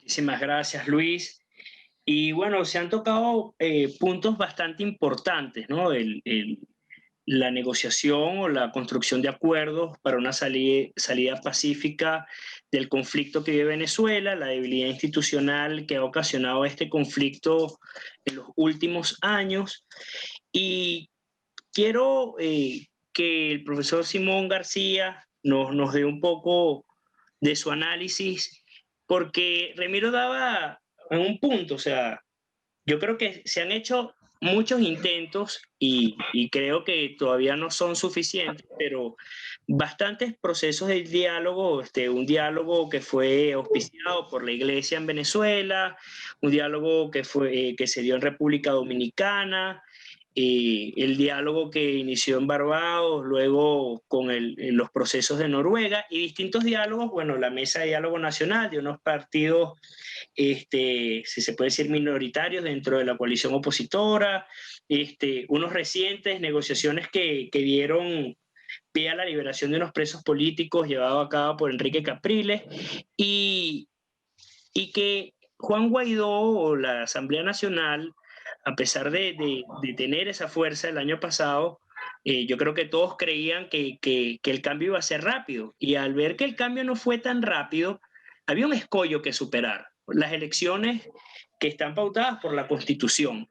Muchísimas gracias, Luis. Y bueno, se han tocado puntos bastante importantes, ¿no? La negociación o la construcción de acuerdos para una salida pacífica del conflicto que vive Venezuela, la debilidad institucional que ha ocasionado este conflicto en los últimos años. Y quiero que el profesor Simón García nos dé un poco de su análisis, porque Remiro daba en un punto, o sea, yo creo que se han hecho muchos intentos y creo que todavía no son suficientes, pero bastantes procesos de diálogo, un diálogo que fue auspiciado por la Iglesia en Venezuela, un diálogo que se dio en República Dominicana, el diálogo que inició en Barbados, luego con los procesos de Noruega y distintos diálogos, bueno, la Mesa de Diálogo Nacional de unos partidos, si se puede decir, minoritarios dentro de la coalición opositora, unos recientes negociaciones que dieron pie a la liberación de unos presos políticos llevado a cabo por Enrique Capriles y, y que Juan Guaidó o la Asamblea Nacional, a pesar de tener esa fuerza el año pasado, yo creo que todos creían que el cambio iba a ser rápido. Y al ver que el cambio no fue tan rápido, había un escollo que superar. Las elecciones que están pautadas por la Constitución.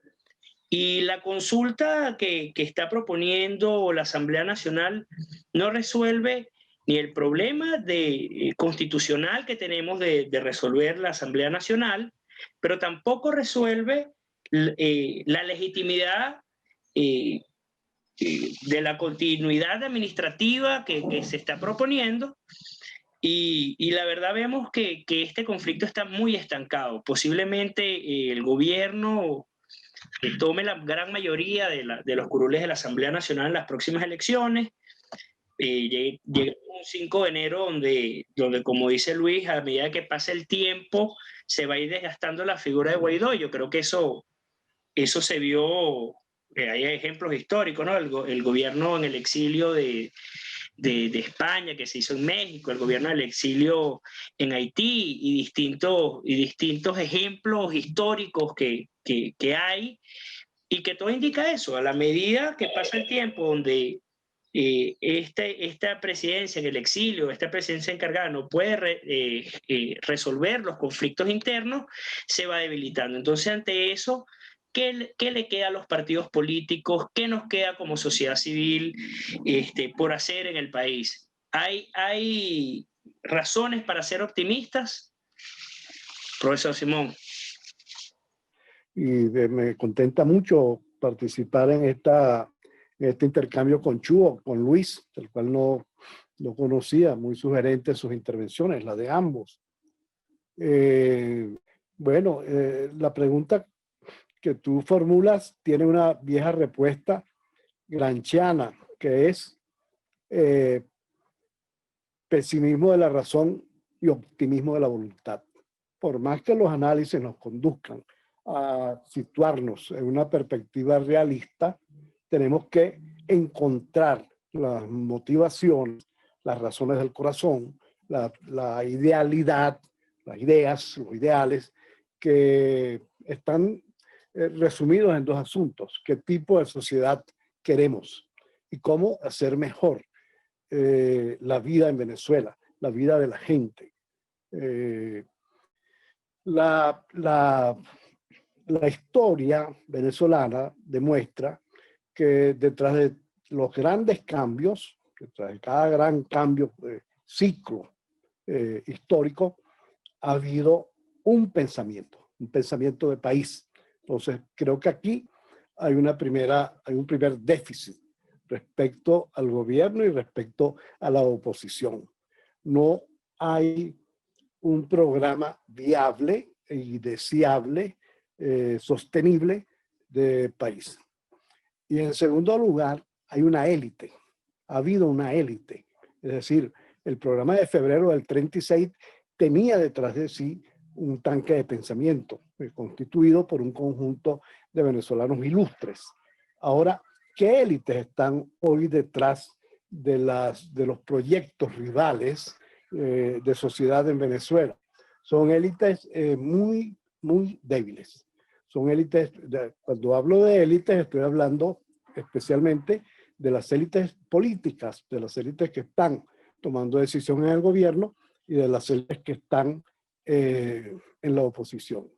Y la consulta que está proponiendo la Asamblea Nacional no resuelve ni el problema constitucional que tenemos de resolver la Asamblea Nacional, pero tampoco resuelve la legitimidad eh, de la continuidad administrativa que se está proponiendo. Y la verdad vemos que este conflicto está muy estancado. Posiblemente el gobierno que tome la gran mayoría de los curules de la Asamblea Nacional en las próximas elecciones. Llega un 5 de enero donde, como dice Luis, a medida que pasa el tiempo, se va a ir desgastando la figura de Guaidó. Yo creo que eso se vio, hay ejemplos históricos, ¿no? El gobierno en el exilio de España que se hizo en México, el gobierno del exilio en Haití y distintos ejemplos históricos que hay y que todo indica eso. A la medida que pasa el tiempo donde esta presidencia en el exilio, esta presidencia encargada no puede resolver los conflictos internos, se va debilitando. Entonces, ante eso, ¿qué le queda a los partidos políticos? ¿Qué nos queda como sociedad civil por hacer en el país? ¿Hay razones para ser optimistas? Profesor Simón. Y me contenta mucho participar en este intercambio con Chuo, con Luis, el cual no conocía, muy sugerentes sus intervenciones, la de ambos. La pregunta que tú formulas tiene una vieja respuesta gramsciana, que es pesimismo de la razón y optimismo de la voluntad. Por más que los análisis nos conduzcan a situarnos en una perspectiva realista, tenemos que encontrar las motivaciones, las razones del corazón, la idealidad, las ideas, los ideales que están resumidos en dos asuntos: qué tipo de sociedad queremos y cómo hacer mejor la vida en Venezuela, la vida de la gente. La historia venezolana demuestra que detrás de los grandes cambios, detrás de cada gran cambio, ciclo histórico, ha habido un pensamiento de país. Entonces, creo que aquí hay un primer déficit respecto al gobierno y respecto a la oposición. No hay un programa viable y deseable, sostenible de país. Y en segundo lugar, hay una élite. Ha habido una élite. Es decir, el programa de febrero del 36 tenía detrás de sí un tanque de pensamiento constituido por un conjunto de venezolanos ilustres. Ahora, ¿qué élites están hoy detrás de los proyectos rivales de sociedad en Venezuela? son élites muy, muy débiles. Son élites, cuando hablo de élites, estoy hablando especialmente de las élites políticas, de las élites que están tomando decisiones en el gobierno y de las élites que están en la oposición.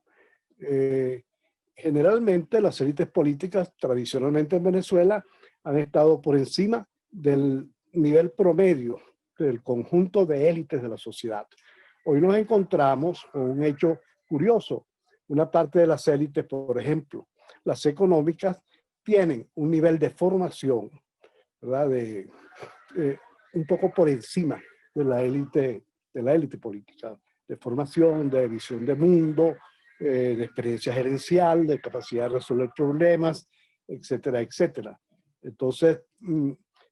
Generalmente las élites políticas tradicionalmente en Venezuela han estado por encima del nivel promedio del conjunto de élites de la sociedad. Hoy nos encontramos con un hecho curioso. Una parte de las élites, por ejemplo, las económicas, tienen un nivel de formación, ¿verdad? Un poco por encima de la élite política, de formación, de visión de mundo, de experiencia gerencial, de capacidad de resolver problemas, etcétera, etcétera. Entonces,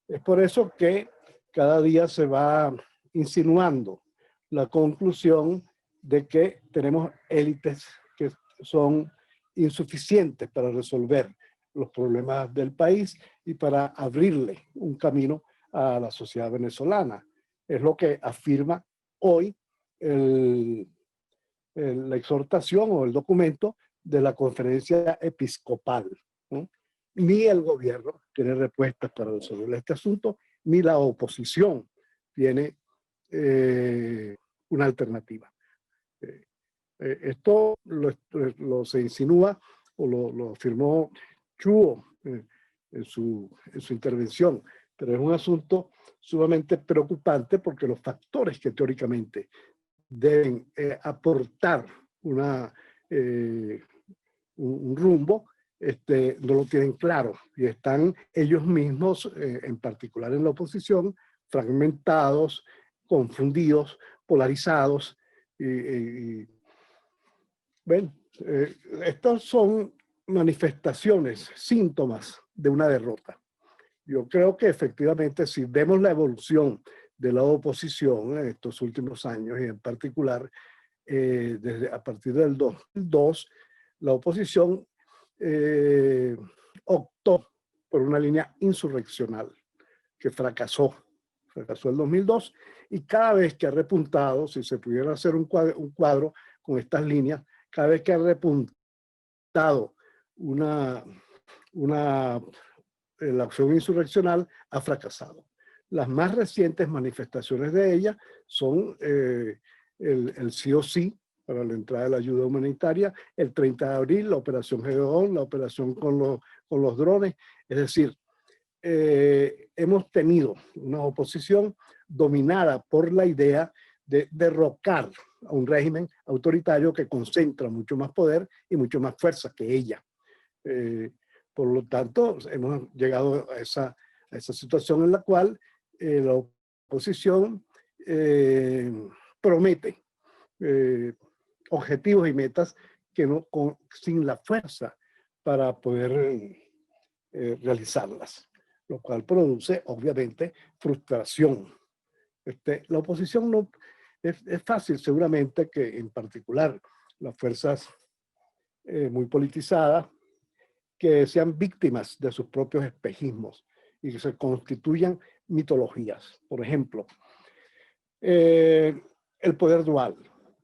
es por eso que cada día se va insinuando la conclusión de que tenemos élites que son insuficientes para resolver los problemas del país y para abrirle un camino a la sociedad venezolana. Es lo que afirma hoy la exhortación o el documento de la conferencia episcopal, ¿no? Ni el gobierno tiene respuestas para resolver este asunto, ni la oposición tiene una alternativa. Esto se insinúa o lo afirmó Chuo en su intervención, pero es un asunto sumamente preocupante porque los factores que teóricamente deben aportar un rumbo, no lo tienen claro y están ellos mismos, en particular en la oposición, fragmentados, confundidos, polarizados. Bueno, estas son manifestaciones, síntomas de una derrota. Yo creo que efectivamente si vemos la evolución de la oposición en estos últimos años y en particular a partir del 2002, la oposición optó por una línea insurreccional que fracasó el 2002 y cada vez que ha repuntado, si se pudiera hacer un cuadro con estas líneas, cada vez que ha repuntado la acción insurreccional ha fracasado. Las más recientes manifestaciones de ella son el sí o sí para la entrada de la ayuda humanitaria, el 30 de abril, la operación Gedeón, la operación con los drones. Es decir, hemos tenido una oposición dominada por la idea de derrocar a un régimen autoritario que concentra mucho más poder y mucho más fuerza que ella. Por lo tanto, hemos llegado a esa situación en la cual la oposición promete objetivos y metas que sin la fuerza para poder realizarlas, lo cual produce obviamente frustración. La oposición no es fácil seguramente que en particular las fuerzas muy politizadas que sean víctimas de sus propios espejismos y que se constituyan mitologías. Por ejemplo, el poder dual.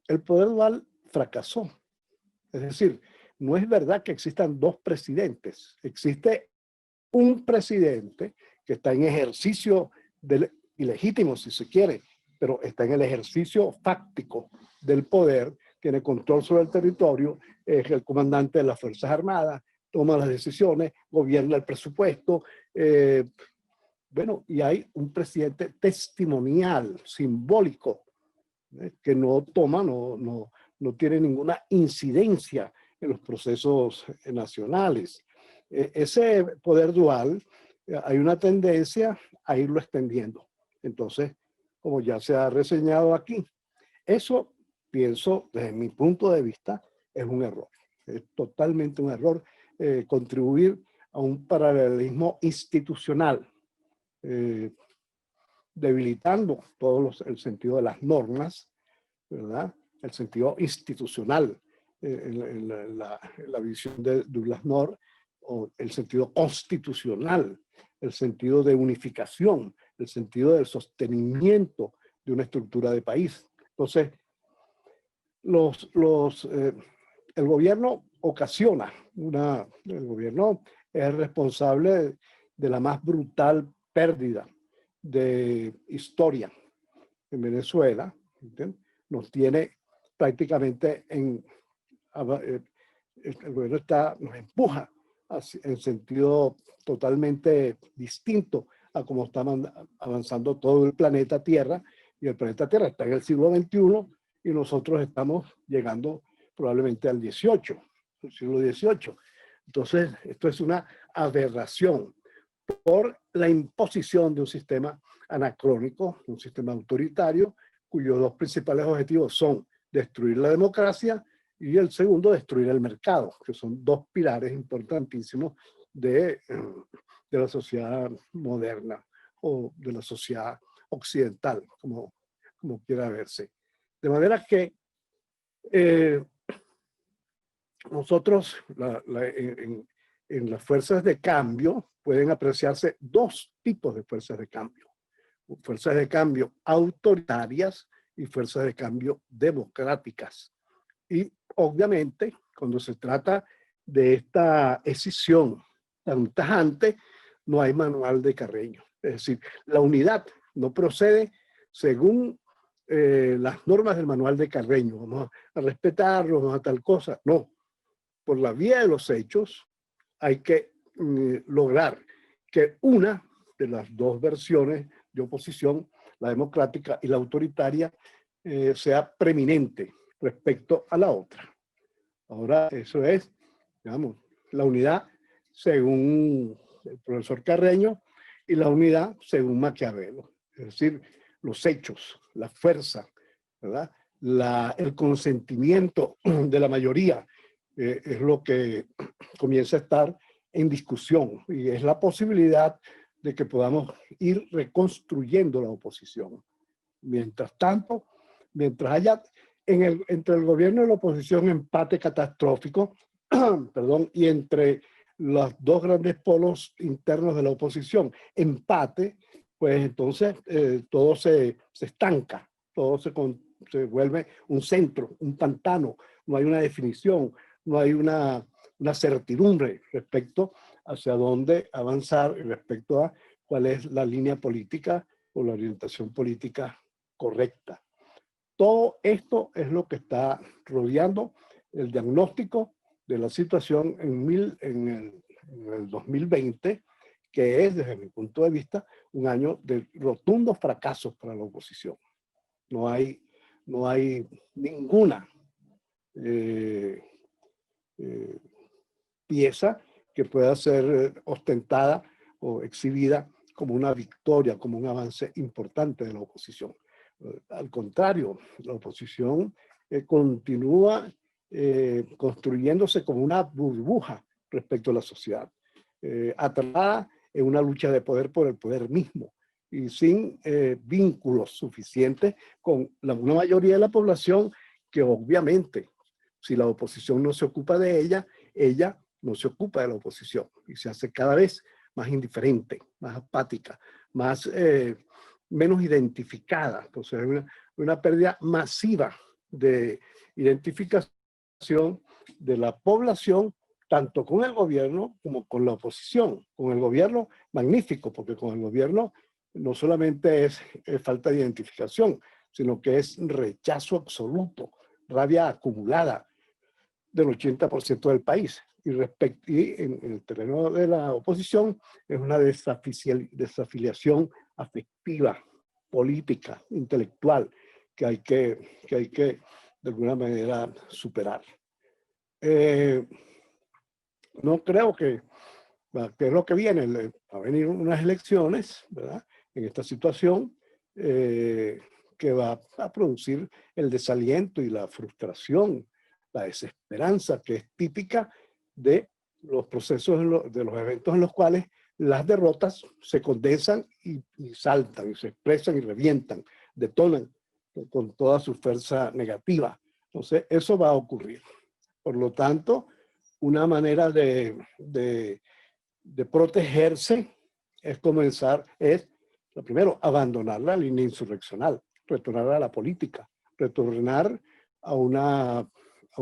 El poder dual fracasó. Es decir, no es verdad que existan dos presidentes. Existe un presidente que está en ejercicio ilegítimo, si se quiere, pero está en el ejercicio fáctico del poder, tiene control sobre el territorio, es el comandante de las Fuerzas Armadas, toma las decisiones, gobierna el presupuesto. Bueno, y hay un presidente testimonial, simbólico, que no tiene ninguna incidencia en los procesos nacionales. Ese poder dual, hay una tendencia a irlo extendiendo. Entonces, como ya se ha reseñado aquí, eso, pienso, desde mi punto de vista, es un error. Es totalmente un error contribuir a un paralelismo institucional, debilitando el sentido de las normas, ¿verdad? El sentido institucional, en la visión de Douglas North, o el sentido constitucional, el sentido de unificación, el sentido del sostenimiento de una estructura de país. Entonces, el gobierno ocasiona el gobierno es responsable de la más brutal pérdida de historia en Venezuela. ¿Entiendes? Nos tiene prácticamente el gobierno nos empuja en sentido totalmente distinto a cómo está avanzando todo el planeta Tierra, y el planeta Tierra está en el siglo XXI y nosotros estamos llegando probablemente al XVIII, el siglo XVIII. Entonces, esto es una aberración por la imposición de un sistema anacrónico, un sistema autoritario, cuyos dos principales objetivos son destruir la democracia y el segundo, destruir el mercado, que son dos pilares importantísimos de la sociedad moderna o de la sociedad occidental, como quiera verse. De manera que nosotros en las fuerzas de cambio pueden apreciarse dos tipos de fuerzas de cambio. Fuerzas de cambio autoritarias y fuerzas de cambio democráticas. Y obviamente, cuando se trata de esta escisión tan tajante, no hay manual de Carreño. Es decir, la unidad no procede según las normas del manual de Carreño. Vamos a respetarlo, vamos a tal cosa. No. Por la vía de los hechos, hay que lograr que una de las dos versiones de oposición, la democrática y la autoritaria, sea preeminente respecto a la otra. Ahora, eso es, digamos, la unidad según el profesor Carreño y la unidad según Maquiavelo. Es decir, los hechos, la fuerza, ¿verdad? El consentimiento de la mayoría es lo que comienza a estar en discusión, y es la posibilidad de que podamos ir reconstruyendo la oposición. Mientras tanto, mientras haya entre el gobierno y la oposición empate catastrófico, perdón, y entre los dos grandes polos internos de la oposición empate, pues entonces todo se estanca, todo se vuelve un centro, un pantano, no hay una definición, no hay una certidumbre respecto hacia dónde avanzar, respecto a cuál es la línea política o la orientación política correcta. Todo esto es lo que está rodeando el diagnóstico de la situación en el 2020, que es, desde mi punto de vista, un año de rotundos fracasos para la oposición. No hay ninguna pieza que pueda ser ostentada o exhibida como una victoria, como un avance importante de la oposición. Al contrario, la oposición continúa construyéndose como una burbuja respecto a la sociedad, atrapada en una lucha de poder por el poder mismo y sin vínculos suficientes con una mayoría de la población que obviamente, si la oposición no se ocupa de ella, ella no se ocupa de la oposición y se hace cada vez más indiferente, más apática, menos identificada. Entonces hay una pérdida masiva de identificación de la población, tanto con el gobierno como con la oposición. Con el gobierno, magnífico, porque con el gobierno no solamente es falta de identificación, sino que es rechazo absoluto, rabia acumulada del 80% del país. Y en el terreno de la oposición es una desafiliación afectiva, política, intelectual, que hay que de alguna manera superar. No creo que es lo que viene. Va a venir unas elecciones, ¿verdad? En esta situación que va a producir el desaliento y la frustración, la desesperanza, que es típica de los procesos, de los eventos en los cuales las derrotas se condensan y saltan, y se expresan y revientan, detonan con toda su fuerza negativa. Entonces, eso va a ocurrir. Por lo tanto, una manera de protegerse es lo primero, abandonar la línea insurreccional, retornar a la política, retornar a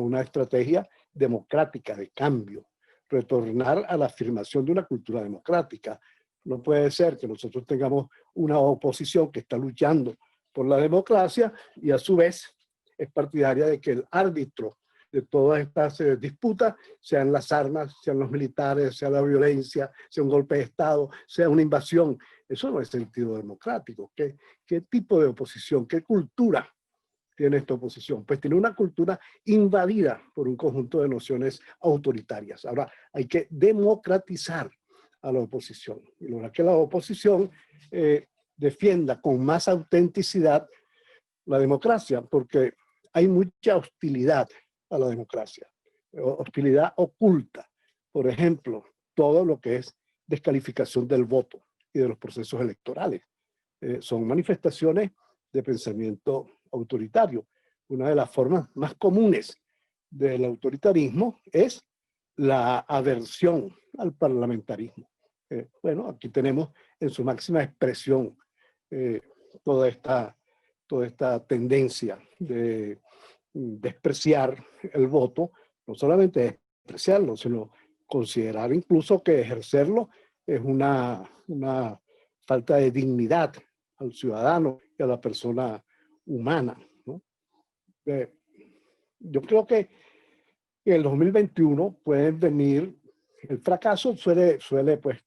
una estrategia democrática de cambio, retornar a la afirmación de una cultura democrática. No puede ser que nosotros tengamos una oposición que está luchando por la democracia y a su vez es partidaria de que el árbitro de todas estas disputas sean las armas, sean los militares, sea la violencia, sea un golpe de Estado, sea una invasión. Eso no es sentido democrático. ¿Qué tipo de oposición, qué cultura tiene esta oposición? Pues tiene una cultura invadida por un conjunto de nociones autoritarias. Ahora, hay que democratizar a la oposición y lograr que la oposición defienda con más autenticidad la democracia, porque hay mucha hostilidad a la democracia, hostilidad oculta. Por ejemplo, todo lo que es descalificación del voto y de los procesos electorales. Son manifestaciones de pensamiento autoritario. Una de las formas más comunes del autoritarismo es la aversión al parlamentarismo. Bueno, aquí tenemos en su máxima expresión toda esta tendencia de despreciar el voto, no solamente despreciarlo, sino considerar incluso que ejercerlo es una falta de dignidad al ciudadano y a la persona humana, ¿no? Yo creo que en el 2021 pueden venir, el fracaso suele pues,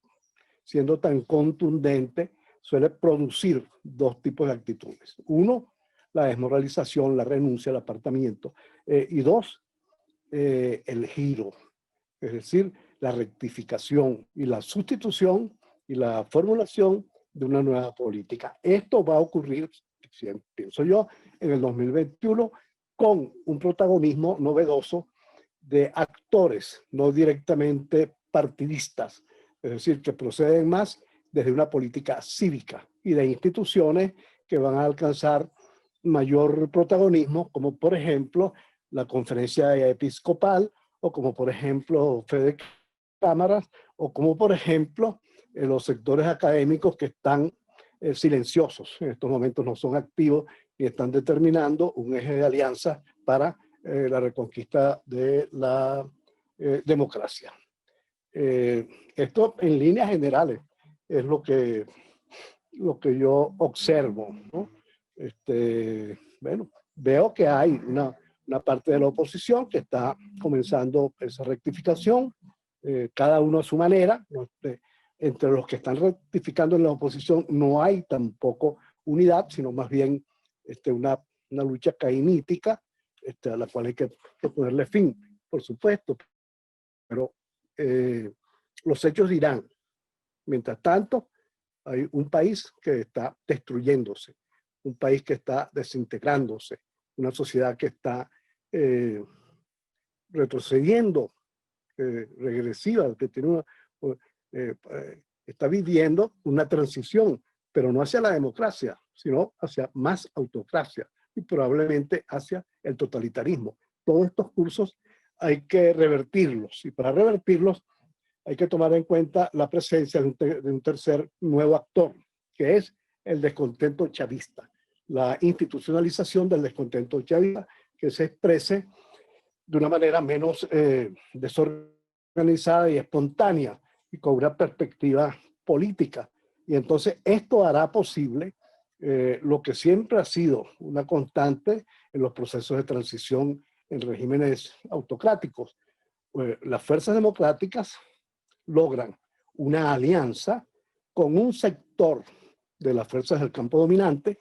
siendo tan contundente, suele producir dos tipos de actitudes. Uno, la desmoralización, la renuncia, el apartamiento. Y dos, el giro, es decir, la rectificación y la sustitución y la formulación de una nueva política. Esto va a ocurrir, pienso yo, en el 2021 con un protagonismo novedoso de actores, no directamente partidistas, es decir, que proceden más desde una política cívica y de instituciones que van a alcanzar mayor protagonismo, como por ejemplo la conferencia episcopal, o como por ejemplo Fede Cámaras, o como por ejemplo los sectores académicos que están silenciosos, en estos momentos no son activos y están determinando un eje de alianza para la reconquista de la democracia. Esto en líneas generales es lo que yo observo, ¿no? Bueno, veo que hay una parte de la oposición que está comenzando esa rectificación, cada uno a su manera, ¿no? Entre los que están rectificando en la oposición no hay tampoco unidad, sino más bien una lucha cainítica, a la cual hay que ponerle fin, por supuesto, pero los hechos dirán. Mientras tanto, hay un país que está destruyéndose, un país que está desintegrándose, una sociedad que está retrocediendo, regresiva, que tiene está viviendo una transición, pero no hacia la democracia, sino hacia más autocracia y probablemente hacia el totalitarismo. Todos estos cursos hay que revertirlos, y para revertirlos hay que tomar en cuenta la presencia de un tercer nuevo actor, que es el descontento chavista, la institucionalización del descontento chavista, que se exprese de una manera menos desorganizada y espontánea y con una perspectiva política. Y entonces esto hará posible lo que siempre ha sido una constante en los procesos de transición en regímenes autocráticos. Las fuerzas democráticas logran una alianza con un sector de las fuerzas del campo dominante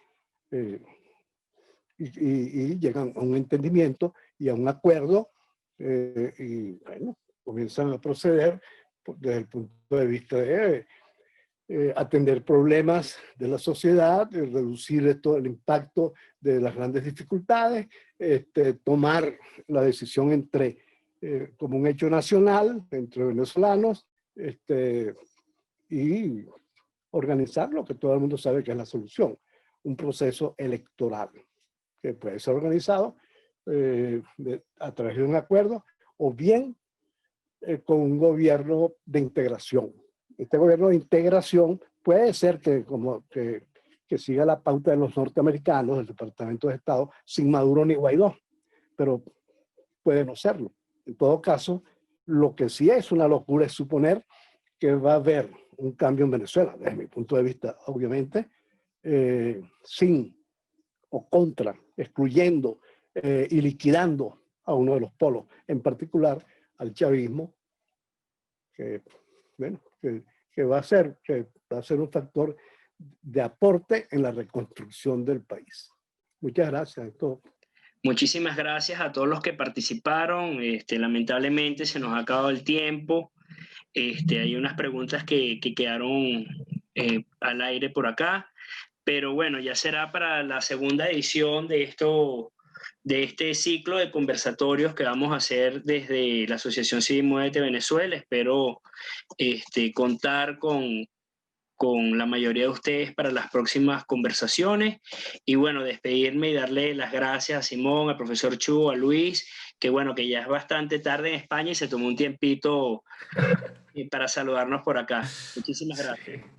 y llegan a un entendimiento y a un acuerdo y bueno, comienzan a proceder desde el punto de vista de atender problemas de la sociedad, de reducir el impacto de las grandes dificultades, tomar la decisión como un hecho nacional entre venezolanos, y organizar lo que todo el mundo sabe que es la solución, un proceso electoral que puede ser organizado a través de un acuerdo o bien con un gobierno de integración. Este gobierno de integración puede ser que siga la pauta de los norteamericanos, del Departamento de Estado, sin Maduro ni Guaidó, pero puede no serlo. En todo caso, lo que sí es una locura es suponer que va a haber un cambio en Venezuela, desde mi punto de vista, obviamente, sin o contra, excluyendo y liquidando a uno de los polos, en particular al chavismo, que, bueno, que va a ser un factor de aporte en la reconstrucción del país. Muchas gracias, Héctor. Muchísimas gracias a todos los que participaron. Lamentablemente se nos ha acabado el tiempo. Hay unas preguntas que quedaron al aire por acá, pero bueno, ya será para la segunda edición de este ciclo de conversatorios que vamos a hacer desde la Asociación Civil Muévete Venezuela. Espero contar con la mayoría de ustedes para las próximas conversaciones. Y bueno, despedirme y darle las gracias a Simón, al profesor Chu, a Luis, que bueno, que ya es bastante tarde en España y se tomó un tiempito para saludarnos por acá. Muchísimas gracias.